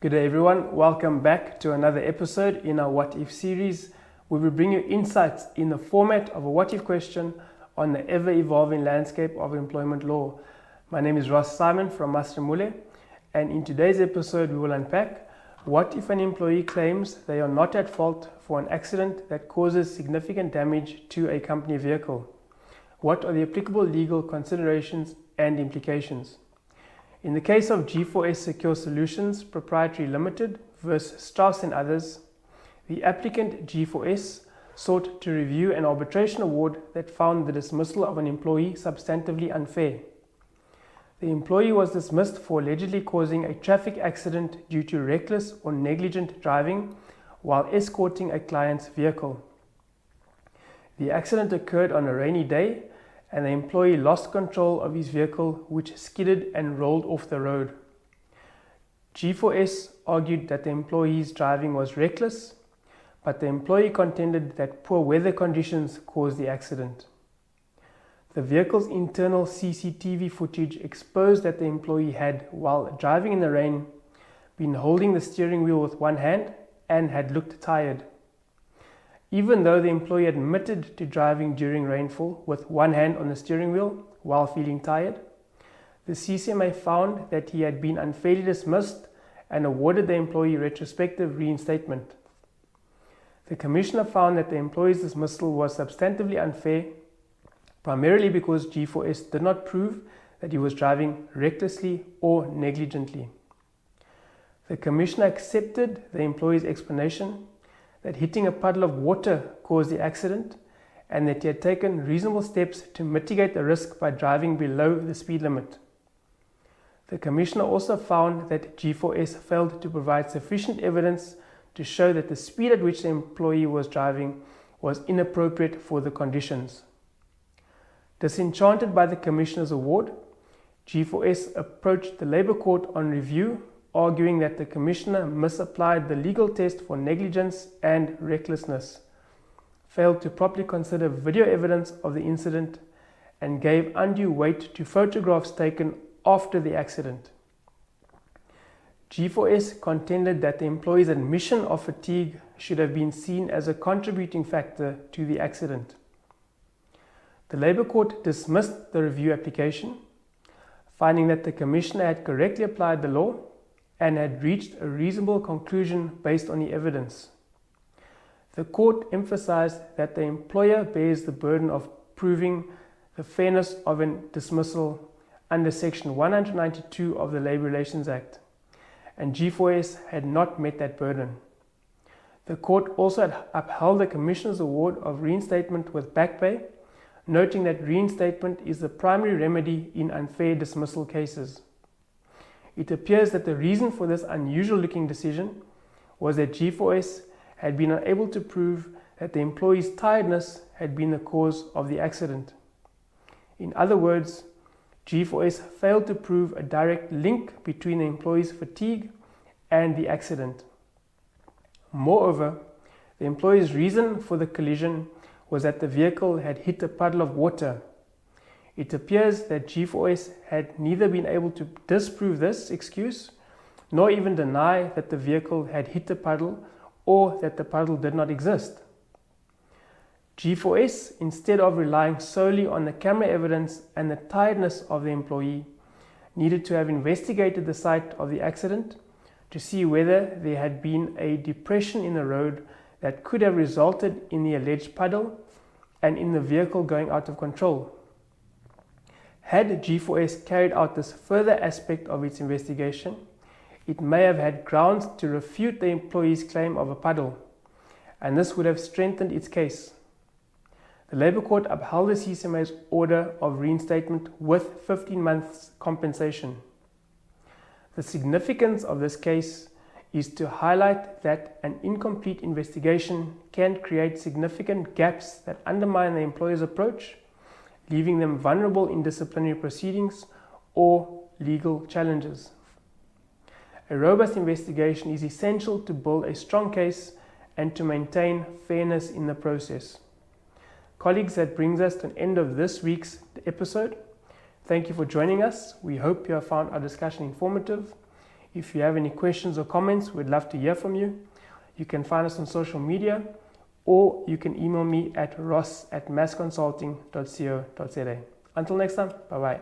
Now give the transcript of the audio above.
Good day everyone, welcome back to another episode in our What If series, where we bring you insights in the format of a what if question on the ever-evolving landscape of employment law. My name is Ross Simon from Maserumule, and in today's episode we will unpack what if an employee claims they are not at fault for an accident that causes significant damage to a company vehicle. What are the applicable legal considerations and implications? In the case of G4S Secure Solutions Proprietary Limited versus Strauss and others, the applicant G4S sought to review an arbitration award that found the dismissal of an employee substantively unfair. The employee was dismissed for allegedly causing a traffic accident due to reckless or negligent driving while escorting a client's vehicle. The accident occurred on a rainy day, and the employee lost control of his vehicle, which skidded and rolled off the road. G4S argued that the employee's driving was reckless, but the employee contended that poor weather conditions caused the accident. The vehicle's internal CCTV footage exposed that the employee had, while driving in the rain, been holding the steering wheel with one hand and had looked tired. Even though the employee admitted to driving during rainfall with one hand on the steering wheel while feeling tired, the CCMA found that he had been unfairly dismissed and awarded the employee retrospective reinstatement. The Commissioner found that the employee's dismissal was substantively unfair, primarily because G4S did not prove that he was driving recklessly or negligently. The Commissioner accepted the employee's explanation that hitting a puddle of water caused the accident and that he had taken reasonable steps to mitigate the risk by driving below the speed limit. The Commissioner also found that G4S failed to provide sufficient evidence to show that the speed at which the employee was driving was inappropriate for the conditions. Disenchanted by the Commissioner's award, G4S approached the Labour Court on review, arguing that the Commissioner misapplied the legal test for negligence and recklessness, failed to properly consider video evidence of the incident, and gave undue weight to photographs taken after the accident. G4S contended that the employee's admission of fatigue should have been seen as a contributing factor to the accident. The Labour Court dismissed the review application, finding that the Commissioner had correctly applied the law and had reached a reasonable conclusion based on the evidence. The court emphasized that the employer bears the burden of proving the fairness of a dismissal under Section 192 of the Labour Relations Act, and G4S had not met that burden. The court also had upheld the Commissioner's award of reinstatement with back pay, noting that reinstatement is the primary remedy in unfair dismissal cases. It appears that the reason for this unusual-looking decision was that G4S had been unable to prove that the employee's tiredness had been the cause of the accident. In other words, G4S failed to prove a direct link between the employee's fatigue and the accident. Moreover, the employee's reason for the collision was that the vehicle had hit a puddle of water. It appears that G4S had neither been able to disprove this excuse, nor even deny that the vehicle had hit a puddle or that the puddle did not exist. G4S, instead of relying solely on the camera evidence and the tiredness of the employee, needed to have investigated the site of the accident to see whether there had been a depression in the road that could have resulted in the alleged puddle and in the vehicle going out of control. Had G4S carried out this further aspect of its investigation, it may have had grounds to refute the employee's claim of a puddle, and this would have strengthened its case. The Labour Court upheld the CCMA's order of reinstatement with 15 months compensation. The significance of this case is to highlight that an incomplete investigation can create significant gaps that undermine the employer's approach, leaving them vulnerable in disciplinary proceedings or legal challenges. A robust investigation is essential to build a strong case and to maintain fairness in the process. Colleagues, that brings us to an end of this week's episode. Thank you for joining us. We hope you have found our discussion informative. If you have any questions or comments, we'd love to hear from you. You can find us on social media, or you can email me at ross@massconsulting.co.za. Until next time, bye-bye.